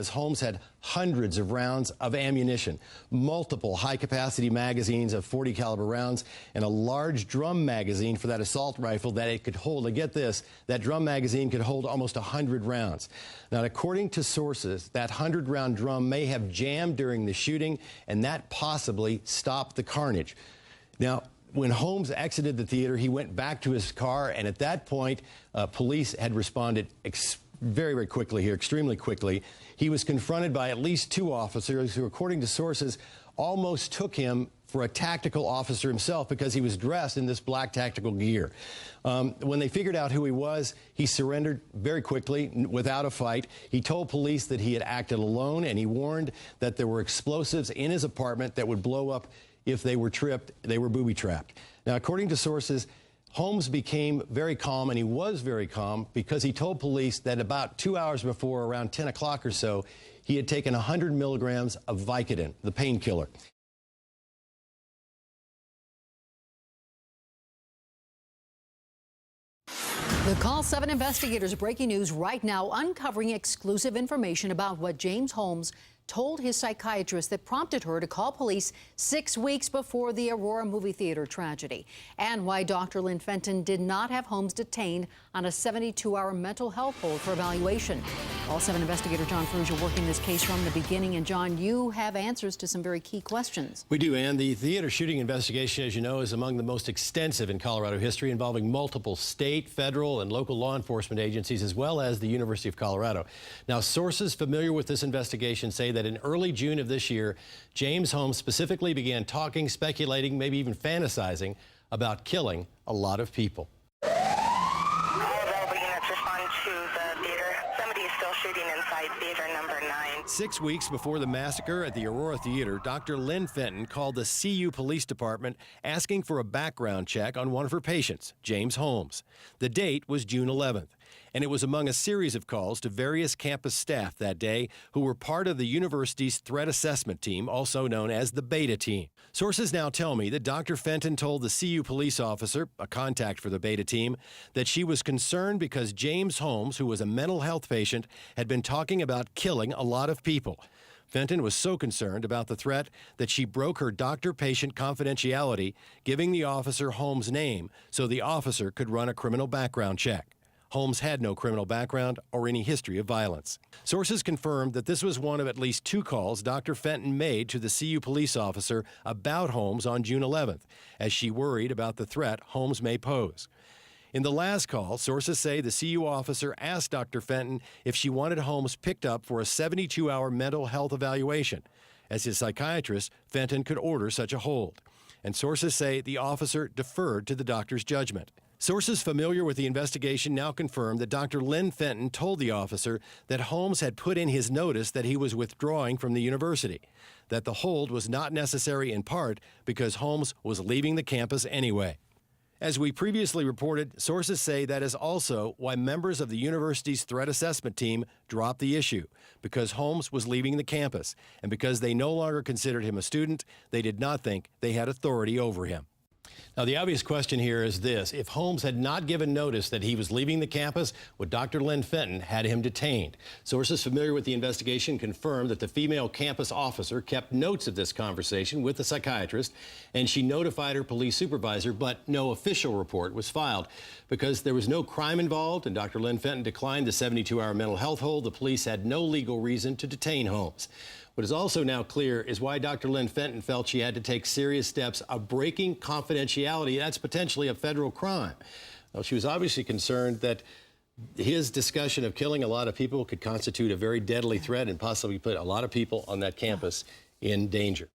as Holmes had hundreds of rounds of ammunition, multiple high-capacity magazines of .40 caliber rounds, and a large drum magazine for that assault rifle that it could hold. And get this, that drum magazine could hold almost 100 rounds. Now, according to sources, that 100-round drum may have jammed during the shooting, and that possibly stopped the carnage. Now, when Holmes exited the theater, he went back to his car, and at that point, police had responded very, very quickly here, extremely quickly. He was confronted by at least 2 officers who, according to sources, almost took him for a tactical officer himself because he was dressed in this black tactical gear. When they figured out who he was, he surrendered very quickly without a fight. He told police that he had acted alone, and he warned that there were explosives in his apartment that would blow up if they were tripped. They were booby-trapped. Now, according to sources, Holmes became very calm, and he was very calm because he told police that about 2 hours before, around 10 o'clock or so, he had taken 100 milligrams of Vicodin, the painkiller. The Call 7 investigators breaking news right now, uncovering exclusive information about what James Holmes told his psychiatrist that prompted her to call police 6 weeks before the Aurora movie theater tragedy, and why Dr. Lynn Fenton did not have Holmes detained on a 72-hour mental health hold for evaluation. Call 7 investigator John Ferrugia working this case from the beginning. And John, you have answers to some very key questions. We do, Ann. The theater shooting investigation, as you know, is among the most extensive in Colorado history, involving multiple state, federal, and local law enforcement agencies, as well as the University of Colorado. Now, sources familiar with this investigation say that in early June of this year, James Holmes specifically began talking, speculating, maybe even fantasizing about killing a lot of people. Shooting inside theater number 9. 6 weeks before the massacre at the Aurora Theater, Dr. Lynn Fenton called the CU Police Department asking for a background check on one of her patients, James Holmes. The date was June 11th, and it was among a series of calls to various campus staff that day who were part of the university's threat assessment team, also known as the Beta Team. Sources now tell me that Dr. Fenton told the CU police officer, a contact for the Beta Team, that she was concerned because James Holmes, who was a mental health patient, had been talking about killing a lot of people. Fenton was so concerned about the threat that she broke her doctor-patient confidentiality, giving the officer Holmes' name so the officer could run a criminal background check. Holmes had no criminal background or any history of violence. Sources confirmed that this was one of at least 2 calls Dr. Fenton made to the CU police officer about Holmes on June 11th, as she worried about the threat Holmes may pose. In the last call, sources say the CU officer asked Dr. Fenton if she wanted Holmes picked up for a 72-hour mental health evaluation. As his psychiatrist, Fenton could order such a hold. And sources say the officer deferred to the doctor's judgment. Sources familiar with the investigation now confirm that Dr. Lynn Fenton told the officer that Holmes had put in his notice that he was withdrawing from the university, that the hold was not necessary in part because Holmes was leaving the campus anyway. As we previously reported, sources say that is also why members of the university's threat assessment team dropped the issue, because Holmes was leaving the campus, and because they no longer considered him a student, they did not think they had authority over him. Now, the obvious question here is this: if Holmes had not given notice that he was leaving the campus, would Dr. Lynn Fenton had him detained? Sources familiar with the investigation confirmed that the female campus officer kept notes of this conversation with the psychiatrist, and she notified her police supervisor, but no official report was filed. Because there was no crime involved and Dr. Lynn Fenton declined the 72-hour mental health hold, the police had no legal reason to detain Holmes. What is also now clear is why Dr. Lynn Fenton felt she had to take serious steps of breaking confidentiality. That's potentially a federal crime. Well, she was obviously concerned that his discussion of killing a lot of people could constitute a very deadly threat and possibly put a lot of people on that campus in danger.